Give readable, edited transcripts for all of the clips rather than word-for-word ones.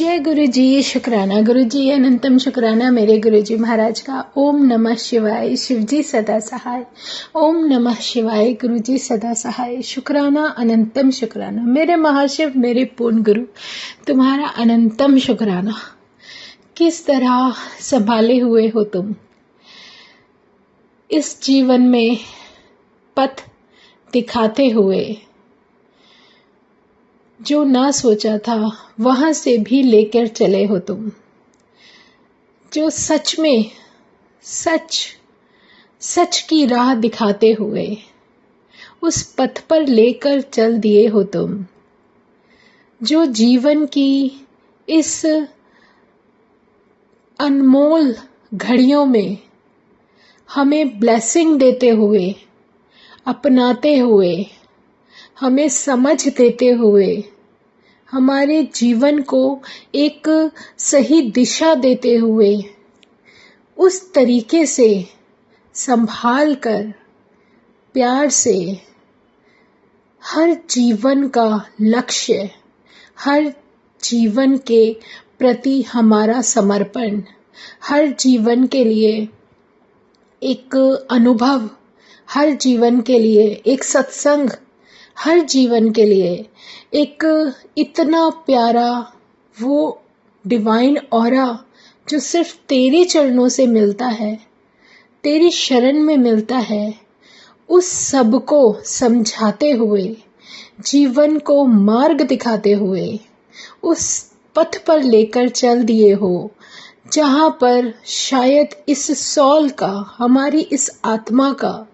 जय गुरु जी। शुक्राना गुरु जी, अनंतम शुक्राना मेरे गुरु जी महाराज का। ओम नमः शिवाय। शिव जी सदा सहाय। ओम नमः शिवाय। गुरु जी सदा सहाय। शुक्राना अनंतम शुक्राना मेरे महाशिव, मेरे पूर्ण गुरु, तुम्हारा अनंतम शुक्राना। किस तरह संभाले हुए हो तुम इस जीवन में, पथ दिखाते हुए। जो ना सोचा था वहां से भी लेकर चले हो तुम। जो सच में सच की राह दिखाते हुए उस पथ पर लेकर चल दिए हो तुम। जो जीवन की इस अनमोल घड़ियों में हमें ब्लेसिंग देते हुए, अपनाते हुए, हमें समझ देते हुए, हमारे जीवन को एक सही दिशा देते हुए, उस तरीके से संभाल कर प्यार से हर जीवन का लक्ष्य, हर जीवन के प्रति हमारा समर्पण, हर जीवन के लिए एक अनुभव, हर जीवन के लिए एक सत्संग, हर जीवन के लिए एक इतना प्यारा वो डिवाइन ऑरा जो सिर्फ तेरे चरणों से मिलता है, तेरी शरण में मिलता है, उस सब को समझाते हुए, जीवन को मार्ग दिखाते हुए उस पथ पर लेकर चल दिए हो, जहां पर शायद इस सॉल का, हमारी इस आत्मा का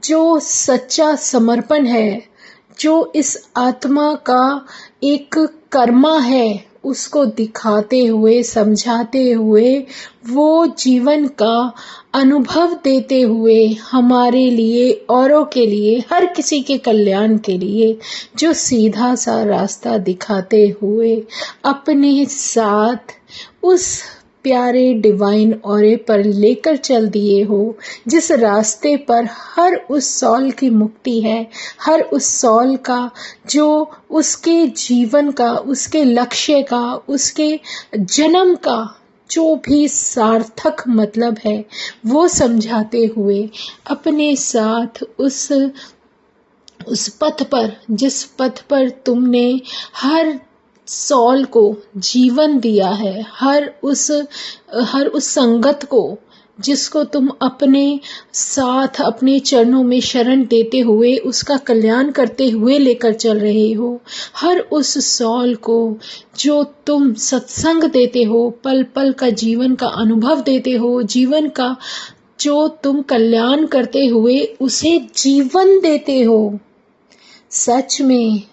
जो सच्चा समर्पण है, जो इस आत्मा का एक कर्मा है, उसको दिखाते हुए, समझाते हुए, वो जीवन का अनुभव देते हुए, हमारे लिए, औरों के लिए, हर किसी के कल्याण के लिए जो सीधा सा रास्ता दिखाते हुए अपने साथ उस प्यारे डिवाइन ऑरे पर लेकर चल दिए हो, जिस रास्ते पर हर उस सॉल की मुक्ति है, हर उस सॉल का जो उसके जीवन का, उसके लक्ष्य का, उसके जन्म का जो भी सार्थक मतलब है, वो समझाते हुए अपने साथ उस पथ पर, जिस पथ पर तुमने हर सॉल को जीवन दिया है, हर उस संगत को जिसको तुम अपने साथ, अपने चरणों में शरण देते हुए उसका कल्याण करते हुए लेकर चल रहे हो, हर उस सॉल को जो तुम सत्संग देते हो, पल पल का जीवन का अनुभव देते हो, जीवन का जो तुम कल्याण करते हुए उसे जीवन देते हो। सच में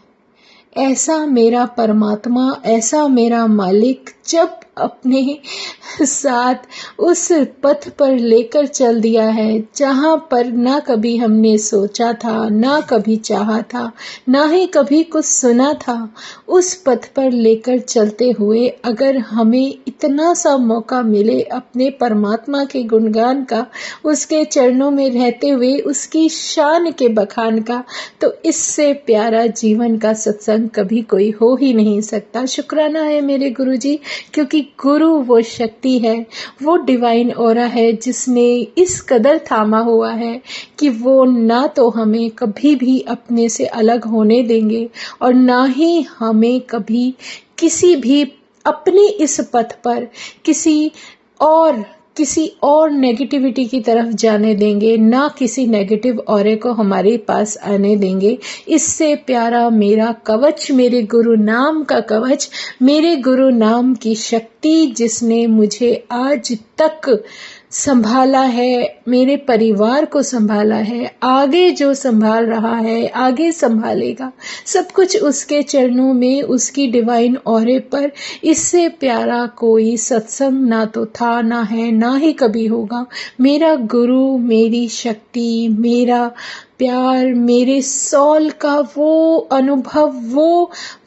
ऐसा मेरा परमात्मा, ऐसा मेरा मालिक जब अपने साथ उस पथ पर लेकर चल दिया है, जहां पर ना कभी हमने सोचा था, ना कभी चाहा था, ना ही कभी कुछ सुना था, उस पथ पर लेकर चलते हुए अगर हमें इतना सा मौका मिले अपने परमात्मा के गुणगान का, उसके चरणों में रहते हुए उसकी शान के बखान का, तो इससे प्यारा जीवन का सत्संग कभी कोई हो ही नहीं सकता। शुक्राना है मेरे गुरु जी, क्योंकि गुरु वो शक्ति है, वो डिवाइन ऑरा है जिसने इस कदर थामा हुआ है कि वो ना तो हमें कभी भी अपने से अलग होने देंगे और ना ही हमें कभी किसी भी अपनी इस पथ पर किसी और नेगेटिविटी की तरफ जाने देंगे, ना किसी नेगेटिव ऑरे को हमारे पास आने देंगे। इससे प्यारा मेरा कवच, मेरे गुरु नाम का कवच, मेरे गुरु नाम की शक्ति जिसने मुझे आज तक संभाला है, मेरे परिवार को संभाला है, आगे जो संभाल रहा है, आगे संभालेगा, सब कुछ उसके चरणों में, उसकी डिवाइन ऑरे पर। इससे प्यारा कोई सत्संग ना तो था, ना है, ना ही कभी होगा। मेरा गुरु, मेरी शक्ति, मेरा प्यार, मेरे सॉल का वो अनुभव,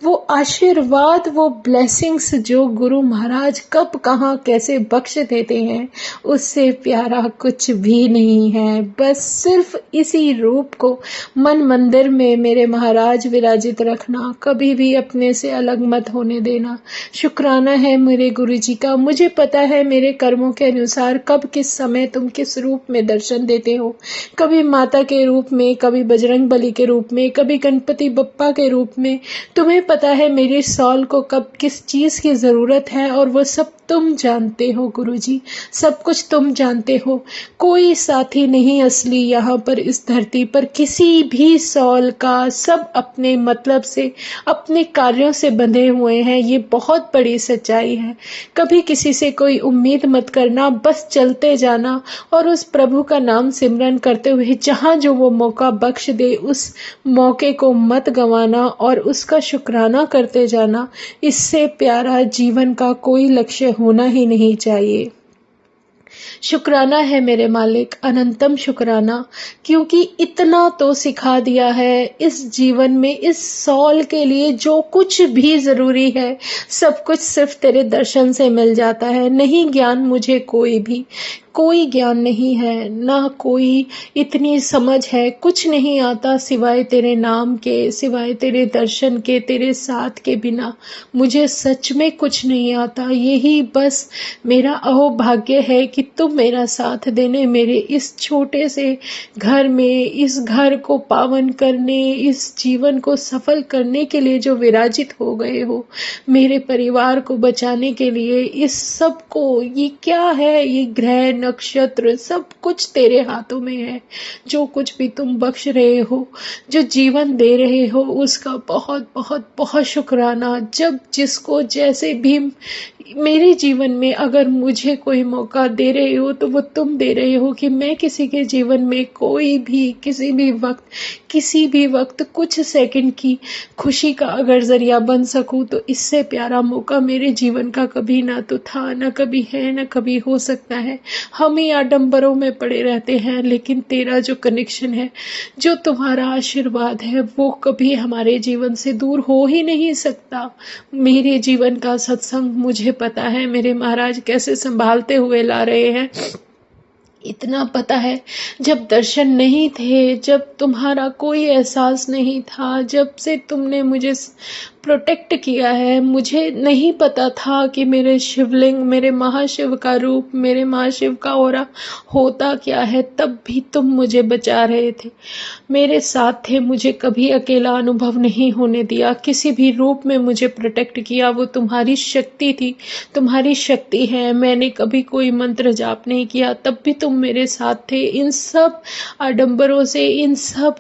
वो आशीर्वाद, वो ब्लेसिंग्स जो गुरु महाराज कब कहाँ कैसे बख्श देते हैं, उससे प्यारा कुछ भी नहीं है। बस सिर्फ इसी रूप को मन मंदिर में मेरे महाराज विराजित रखना, कभी भी अपने से अलग मत होने देना। शुक्राना है मेरे गुरु जी का। मुझे पता है मेरे कर्मों के अनुसार कब किस समय तुम किस रूप में दर्शन देते हो, कभी माता के रूप में, कभी बजरंग बली के रूप में, कभी गणपति बप्पा के रूप में। तुम्हें पता है मेरी सॉल को कब किस चीज की जरूरत है, और वो सब तुम जानते हो गुरुजी, सब कुछ तुम जानते हो। कोई साथी नहीं असली यहाँ पर इस धरती पर किसी भी सॉल का, सब अपने मतलब से, अपने कार्यों से बंधे हुए हैं। ये बहुत बड़ी सच्चाई है। कभी किसी से कोई उम्मीद मत करना, बस चलते जाना और उस प्रभु का नाम सिमरन करते हुए जहाँ जो वो मौका बख्श दे, उस मौके को मत गंवाना और उसका शुक्राना करते जाना। इससे प्यारा जीवन का कोई लक्ष्य होना ही नहीं चाहिए। शुक्राना है मेरे मालिक, अनंतम शुक्राना, क्योंकि इतना तो सिखा दिया है इस जीवन में, इस सॉल के लिए जो कुछ भी जरूरी है सब कुछ सिर्फ तेरे दर्शन से मिल जाता है। नहीं ज्ञान मुझे कोई ज्ञान नहीं है, ना कोई इतनी समझ है, कुछ नहीं आता सिवाय तेरे नाम के, सिवाय तेरे दर्शन के, तेरे साथ के बिना मुझे सच में कुछ नहीं आता। यही बस मेरा अहोभाग्य है कि तुम मेरा साथ देने, मेरे इस छोटे से घर में, इस घर को पावन करने, इस जीवन को सफल करने के लिए जो विराजित हो गए हो, मेरे परिवार को बचाने के लिए, इस सब को, ये क्या है, ये ग्रह नक्षत्र सब कुछ तेरे हाथों में है। जो कुछ भी तुम बख्श रहे हो, जो जीवन दे रहे हो, उसका बहुत बहुत बहुत शुक्राना। जब जिसको जैसे भी मेरे जीवन में अगर मुझे कोई मौका दे रहे हो तो वो तुम दे रहे हो कि मैं किसी के जीवन में कोई भी किसी भी वक्त कुछ सेकंड की खुशी का अगर जरिया बन सकूं, तो इससे प्यारा मौका मेरे जीवन का कभी ना तो था, ना कभी है, ना कभी हो सकता है। हम ही आडंबरों में पड़े रहते हैं, लेकिन तेरा जो कनेक्शन है, जो तुम्हारा आशीर्वाद है, वो कभी हमारे जीवन से दूर हो ही नहीं सकता। मेरे जीवन का सत्संग मुझे पता है मेरे महाराज कैसे संभालते हुए ला रहे हैं। इतना पता है, जब दर्शन नहीं थे, जब तुम्हारा कोई एहसास नहीं था, जब से तुमने मुझे प्रोटेक्ट किया है, मुझे नहीं पता था कि मेरे शिवलिंग, मेरे महाशिव का रूप, मेरे महाशिव का औरा होता क्या है, तब भी तुम मुझे बचा रहे थे, मेरे साथ थे, मुझे कभी अकेला अनुभव नहीं होने दिया, किसी भी रूप में मुझे प्रोटेक्ट किया। वो तुम्हारी शक्ति थी, तुम्हारी शक्ति है। मैंने कभी कोई मंत्र जाप नहीं किया, तब भी तुम मेरे साथ थे। इन सब आडंबरों से, इन सब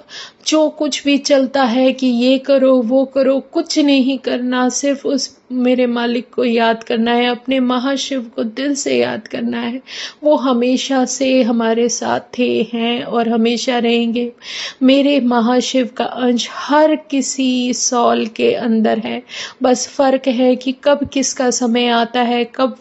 जो कुछ भी चलता है कि ये करो वो करो, कुछ नहीं करना, सिर्फ उस मेरे मालिक को याद करना है, अपने महाशिव को दिल से याद करना है। वो हमेशा से हमारे साथ थे, हैं और हमेशा रहेंगे। मेरे महाशिव का अंश हर किसी सॉल के अंदर है, बस फर्क है कि कब किसका समय आता है, कब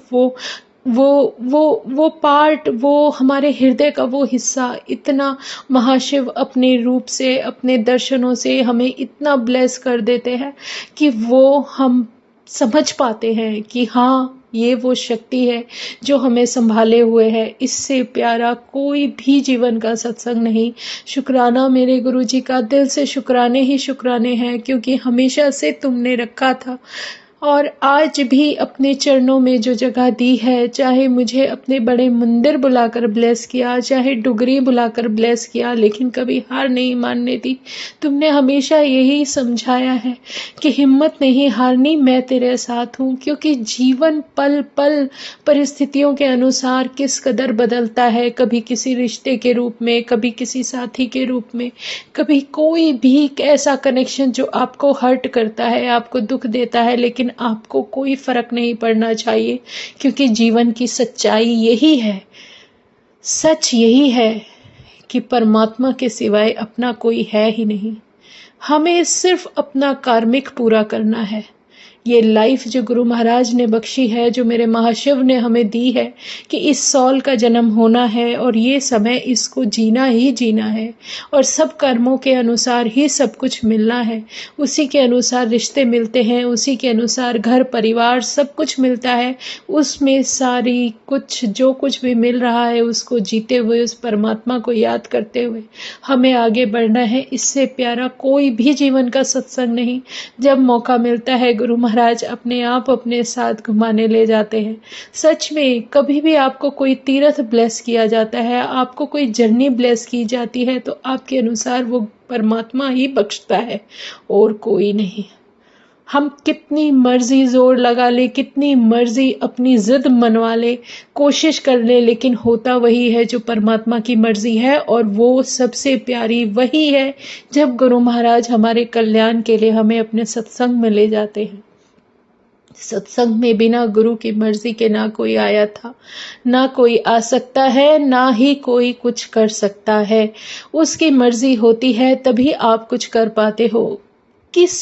वो पार्ट, वो हमारे हृदय का वो हिस्सा, इतना महाशिव अपने रूप से, अपने दर्शनों से हमें इतना ब्लेस कर देते हैं कि वो हम समझ पाते हैं कि हाँ, ये वो शक्ति है जो हमें संभाले हुए है। इससे प्यारा कोई भी जीवन का सत्संग नहीं। शुक्राना मेरे गुरुजी का, दिल से शुक्राने ही शुक्राने हैं, क्योंकि हमेशा से तुमने रखा था और आज भी अपने चरणों में जो जगह दी है, चाहे मुझे अपने बड़े मंदिर बुलाकर ब्लेस किया, चाहे डुगरी बुलाकर ब्लेस किया, लेकिन कभी हार नहीं मानने दी। तुमने हमेशा यही समझाया है कि हिम्मत नहीं हारनी, मैं तेरे साथ हूँ, क्योंकि जीवन पल पल परिस्थितियों के अनुसार किस कदर बदलता है, कभी किसी रिश्ते के रूप में, कभी किसी साथी के रूप में, कभी कोई भी ऐसा कनेक्शन जो आपको हर्ट करता है, आपको दुख देता है, लेकिन आपको कोई फर्क नहीं पड़ना चाहिए, क्योंकि जीवन की सच्चाई यही है, सच यही है कि परमात्मा के सिवाय अपना कोई है ही नहीं। हमें सिर्फ अपना कार्मिक पूरा करना है, ये लाइफ जो गुरु महाराज ने बख्शी है, जो मेरे महाशिव ने हमें दी है कि इस सॉल का जन्म होना है और ये समय इसको जीना ही जीना है और सब कर्मों के अनुसार ही सब कुछ मिलना है। उसी के अनुसार रिश्ते मिलते हैं, उसी के अनुसार घर परिवार सब कुछ मिलता है। उसमें सारी कुछ जो कुछ भी मिल रहा है उसको जीते हुए, उस परमात्मा को याद करते हुए हमें आगे बढ़ना है। इससे प्यारा कोई भी जीवन का सत्संग नहीं। जब मौका मिलता है गुरु महाराज अपने आप अपने साथ घुमाने ले जाते हैं। सच में कभी भी आपको कोई तीर्थ ब्लेस किया जाता है, आपको कोई जर्नी ब्लेस की जाती है तो आपके अनुसार वो परमात्मा ही बख्शता है और कोई नहीं। हम कितनी मर्जी जोर लगा ले, कितनी मर्जी अपनी जिद मनवा ले, कोशिश कर ले, लेकिन होता वही है जो परमात्मा की मर्जी है। और वो सबसे प्यारी वही है जब गुरु महाराज हमारे कल्याण के लिए हमें अपने सत्संग में ले जाते हैं। सत्संग में बिना गुरु की मर्जी के ना कोई आया था, ना कोई आ सकता है, ना ही कोई कुछ कर सकता है। उसकी मर्जी होती है तभी आप कुछ कर पाते हो। किस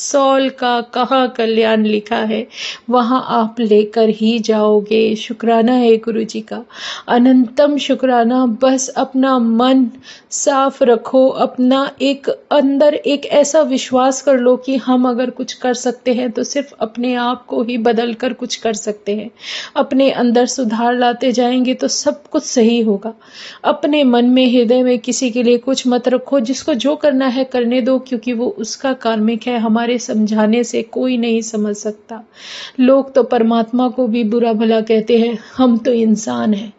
सॉल का कहाँ कल्याण लिखा है वहाँ आप लेकर ही जाओगे। शुक्राना है गुरु जी का, अनंतम शुक्राना। बस अपना मन साफ रखो, अपना एक अंदर एक ऐसा विश्वास कर लो कि हम अगर कुछ कर सकते हैं तो सिर्फ अपने आप को ही बदल कर कुछ कर सकते हैं। अपने अंदर सुधार लाते जाएंगे तो सब कुछ सही होगा। अपने मन में हृदय में किसी के लिए कुछ मत रखो, जिसको जो करना है करने दो, क्योंकि वो उसका कार्मिक है। हमारे समझाने से कोई नहीं समझ सकता। लोग तो परमात्मा को भी बुरा भला कहते हैं, हम तो इंसान हैं।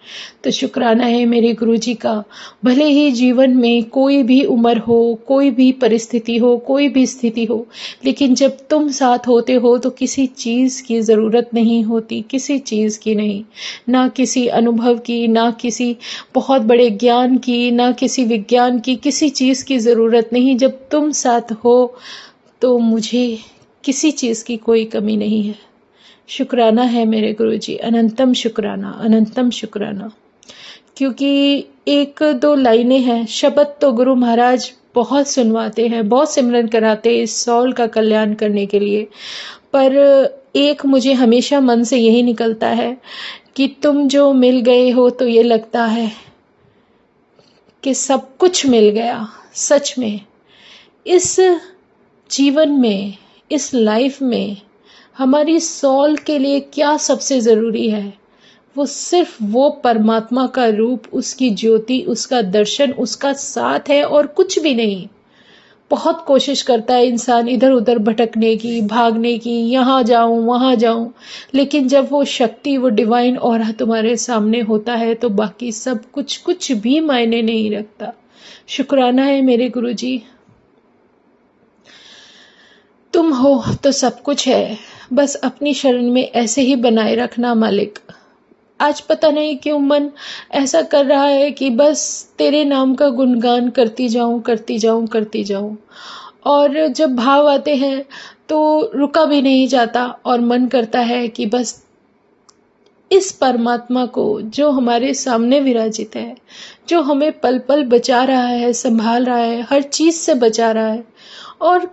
तो शुक्राना है मेरे गुरु जी का। भले ही जीवन में कोई भी उम्र हो, कोई भी परिस्थिति हो, कोई भी स्थिति हो, लेकिन जब तुम साथ होते हो तो किसी चीज की जरूरत नहीं होती, किसी चीज की नहीं, ना किसी अनुभव की, ना किसी बहुत बड़े ज्ञान की, ना किसी विज्ञान की, किसी चीज की जरूरत नहीं। जब तुम साथ हो तो मुझे किसी चीज की कोई कमी नहीं है। शुक्राना है मेरे गुरुजी, अनंतम शुक्राना, अनंतम शुक्राना। क्योंकि एक दो लाइनें हैं, शब्द तो गुरु महाराज बहुत सुनवाते हैं, बहुत सिमरन कराते हैं इस सॉल का कल्याण करने के लिए, पर एक मुझे हमेशा मन से यही निकलता है कि तुम जो मिल गए हो तो ये लगता है कि सब कुछ मिल गया। सच में इस जीवन में, इस लाइफ में हमारी सॉल के लिए क्या सबसे जरूरी है? वो सिर्फ वो परमात्मा का रूप, उसकी ज्योति, उसका दर्शन, उसका साथ है और कुछ भी नहीं। बहुत कोशिश करता है इंसान इधर उधर भटकने की, भागने की, यहाँ जाऊं वहां जाऊं, लेकिन जब वो शक्ति, वो डिवाइन ऑरा तुम्हारे सामने होता है तो बाकी सब कुछ भी मायने नहीं रखता। शुक्राना है मेरे गुरुजी, तुम हो तो सब कुछ है। बस अपनी शरण में ऐसे ही बनाए रखना मालिक। आज पता नहीं क्यों मन ऐसा कर रहा है कि बस तेरे नाम का गुणगान करती जाऊं, करती जाऊं, करती जाऊं। और जब भाव आते हैं तो रुका भी नहीं जाता और मन करता है कि बस इस परमात्मा को, जो हमारे सामने विराजित है, जो हमें पल पल बचा रहा है, संभाल रहा है, हर चीज से बचा रहा है। और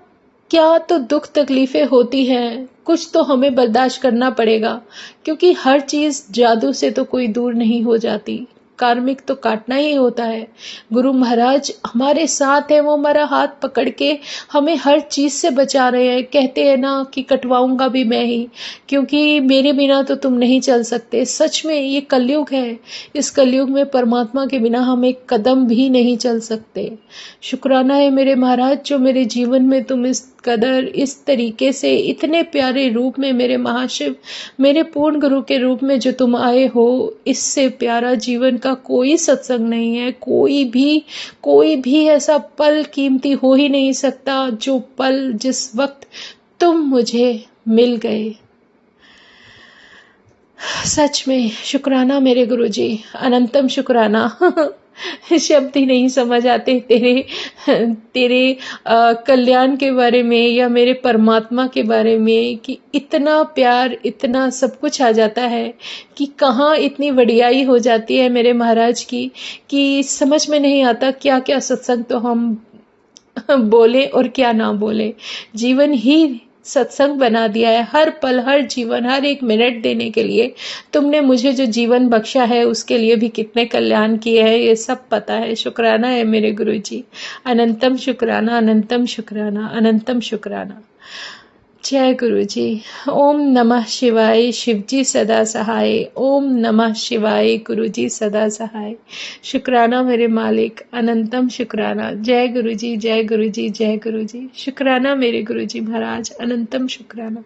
क्या तो दुख तकलीफें होती हैं, कुछ तो हमें बर्दाश्त करना पड़ेगा, क्योंकि हर चीज जादू से तो कोई दूर नहीं हो जाती। कार्मिक तो काटना ही होता है। गुरु महाराज हमारे साथ है, वो हमारा हाथ पकड़ के हमें हर चीज से बचा रहे हैं। कहते हैं ना कि कटवाऊंगा भी मैं ही, क्योंकि मेरे बिना तो तुम नहीं चल सकते। सच में ये कलयुग है, इस कलयुग में परमात्मा के बिना हम एक कदम भी नहीं चल सकते। शुक्राना है मेरे महाराज, जो मेरे जीवन में तुम इस कदर, इस तरीके से, इतने प्यारे रूप में, मेरे महाशिव, मेरे पूर्ण गुरु के रूप में जो तुम आए हो, इससे प्यारा जीवन का कोई सत्संग नहीं है। कोई भी ऐसा पल कीमती हो ही नहीं सकता जो पल, जिस वक्त तुम मुझे मिल गए। सच में शुक्राना मेरे गुरुजी, अनंतम शुक्राना। शब्द ही नहीं समझ आते तेरे कल्याण के बारे में या मेरे परमात्मा के बारे में, कि इतना प्यार, इतना सब कुछ आ जाता है कि कहाँ इतनी वडियाई हो जाती है मेरे महाराज की, कि समझ में नहीं आता क्या क्या सत्संग तो हम बोले और क्या ना बोले। जीवन ही सत्संग बना दिया है। हर पल, हर जीवन, हर एक मिनट देने के लिए तुमने मुझे जो जीवन बख्शा है उसके लिए भी कितने कल्याण किए हैं ये सब पता है। शुक्राना है मेरे गुरुजी, अनंतम शुक्राना, अनंतम शुक्राना, अनंतम शुक्राना। जय गुरुजी। ओम नमः शिवाय, शिवजी सदा सहाय। ओम नमः शिवाय, गुरुजी सदा सहाय। शुक्राना मेरे मालिक, अनंतम शुक्राना। जय गुरुजी, जय गुरुजी, जय गुरुजी। शुक्राना मेरे गुरुजी महाराज, अनंतम शुक्राना।